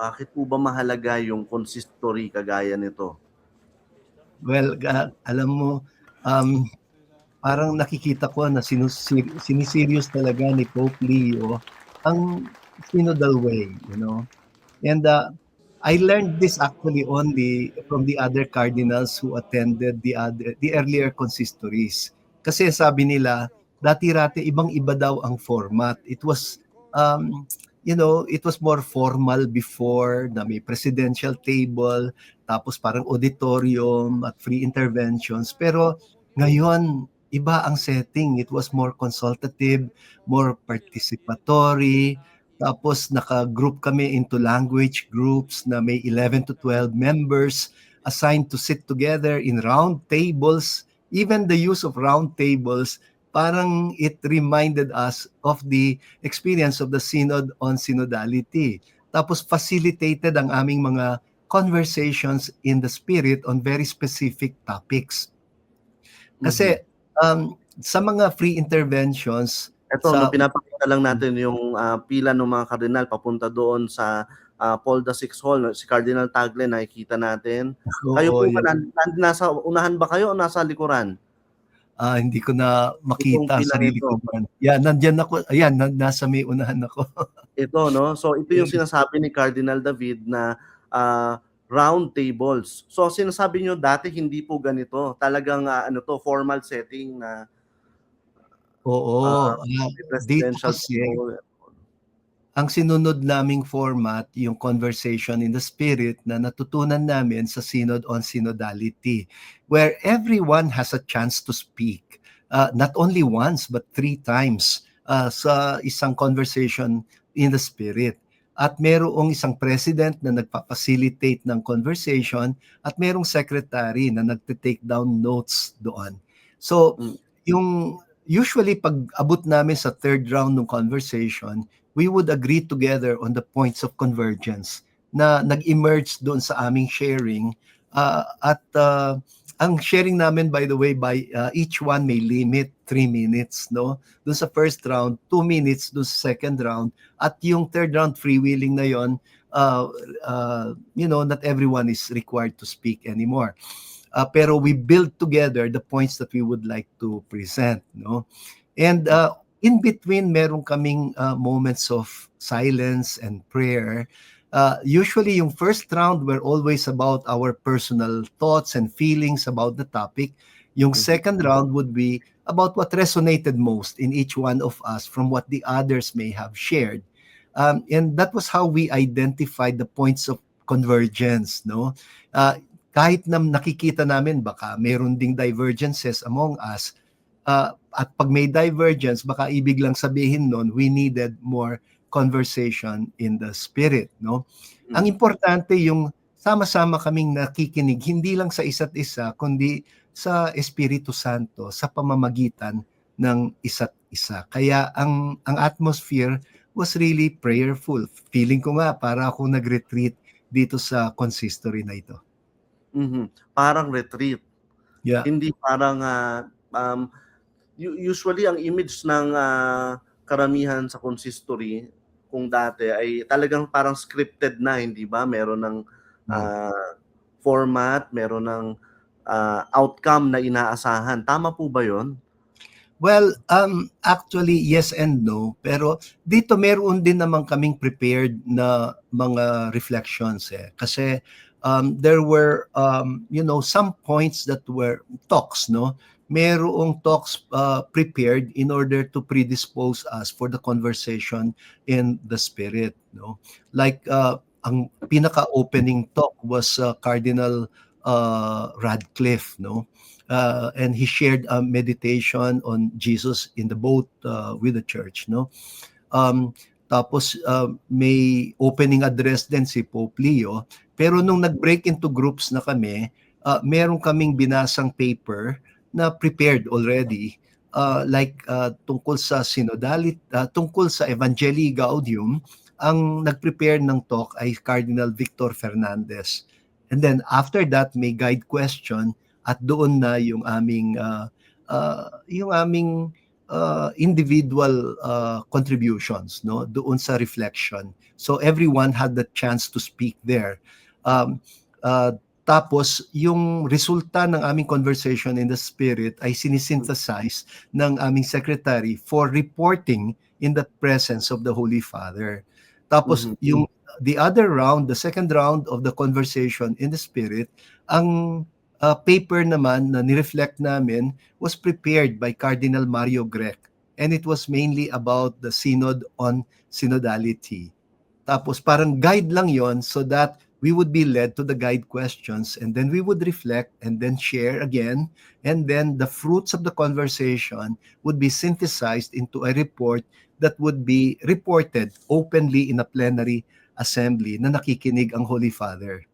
Bakit po ba mahalaga yung consistory kagaya nito? Well, alam mo, um, parang nakikita ko na siniserious talaga ni Pope Leo ang synodal way, you know. And I learned this actually only from the other cardinals who attended the earlier consistories. Kasi sabi nila, dati-rati ibang-iba daw ang format. It was it was more formal before na may presidential table, tapos parang auditorium at free interventions. Pero ngayon, iba ang setting. It was more consultative, more participatory, tapos naka-group kami into language groups na may 11 to 12 members assigned to sit together in round tables. Even the use of round tables, parang it reminded us of the experience of the Synod on Synodality. Tapos facilitated ang aming mga conversations in the spirit on very specific topics. Kasi sa mga free interventions, Ito, no, pinapakita lang natin yung pila ng mga kardinal papunta doon sa Paul VI Hall. Si Cardinal Tagle, nakikita natin. Kayo po ba, nasa unahan ba kayo o nasa likuran? Hindi ko na makita Itong sarili ito. ko man. Yan, nandiyan ako. Ayan, nasa may unahan ako. Ito, no? So, ito yung sinasabi ni Cardinal David na round tables. So, sinasabi nyo dati hindi po ganito. Talagang formal setting na Oo. Dito presidential kasi, ang sinunod naming format, yung conversation in the spirit na natutunan namin sa Synod on Synodality, where everyone has a chance to speak. Not only once, but 3 times sa isang conversation in the spirit. At merong isang president na nagpa-facilitate ng conversation at merong secretary na nagte-take down notes doon. So, yung usually pag abot namin sa third round ng conversation, we would agree together on the points of convergence na nag-emerge doon sa aming sharing. Ang sharing namin, by the way, by each one may limit 3 minutes, no? Doon sa first round, 2 minutes doon sa second round. At yung third round, freewheeling na yon, not everyone is required to speak anymore. Pero we build together the points that we would like to present, no? And in between, meron kaming moments of silence and prayer. Usually, yung first round were always about our personal thoughts and feelings about the topic. Yung second round would be about what resonated most in each one of us from what the others may have shared. And that was how we identified the points of convergence, no? Kahit na nakikita namin baka meron ding divergences among us, at pag may divergence, baka ibig lang sabihin nun, we needed more conversation in the spirit, no? Ang importante yung sama-sama kaming nakikinig, hindi lang sa isa't isa, kundi sa Espiritu Santo, sa pamamagitan ng isa't isa. Kaya ang atmosphere was really prayerful. Feeling ko nga para ako nag-retreat dito sa consistory na ito. Parang retreat. Yeah. Hindi parang usually ang image ng karamihan sa consistory kung dati ay talagang parang scripted na, hindi ba? Meron ng format, meron ng outcome na inaasahan. Tama po ba 'yon? Well, actually, yes and no. Pero dito meron din naman kaming prepared na mga reflections eh. Kasi there were, some points that were talks, no? Merong talks prepared in order to predispose us for the conversation in the spirit, no? Like, ang pinaka-opening talk was Cardinal Radcliffe, no? And he shared a meditation on Jesus in the boat with the church, no? Tapos may opening address din si Pope Leo. Pero nung nag-break into groups na kami, meron kaming binasang paper na prepared already, tungkol sa synodality, tungkol sa Evangelii Gaudium. Ang nag-prepare ng talk ay Cardinal Victor Fernandez. And then after that, may guide question at doon na yung aming individual contributions, no, doon sa reflection. So everyone had the chance to speak there. Tapos yung resulta ng aming conversation in the spirit ay sinisynthesize ng aming secretary for reporting in the presence of the Holy Father. Tapos yung the other round, the second round of the conversation in the spirit, ang paper naman na nireflect namin was prepared by Cardinal Mario Grech, and it was mainly about the synod on synodality. Tapos parang guide lang yon, so that we would be led to the guide questions, and then we would reflect and then share again, and then the fruits of the conversation would be synthesized into a report that would be reported openly in a plenary assembly na nakikinig ang Holy Father.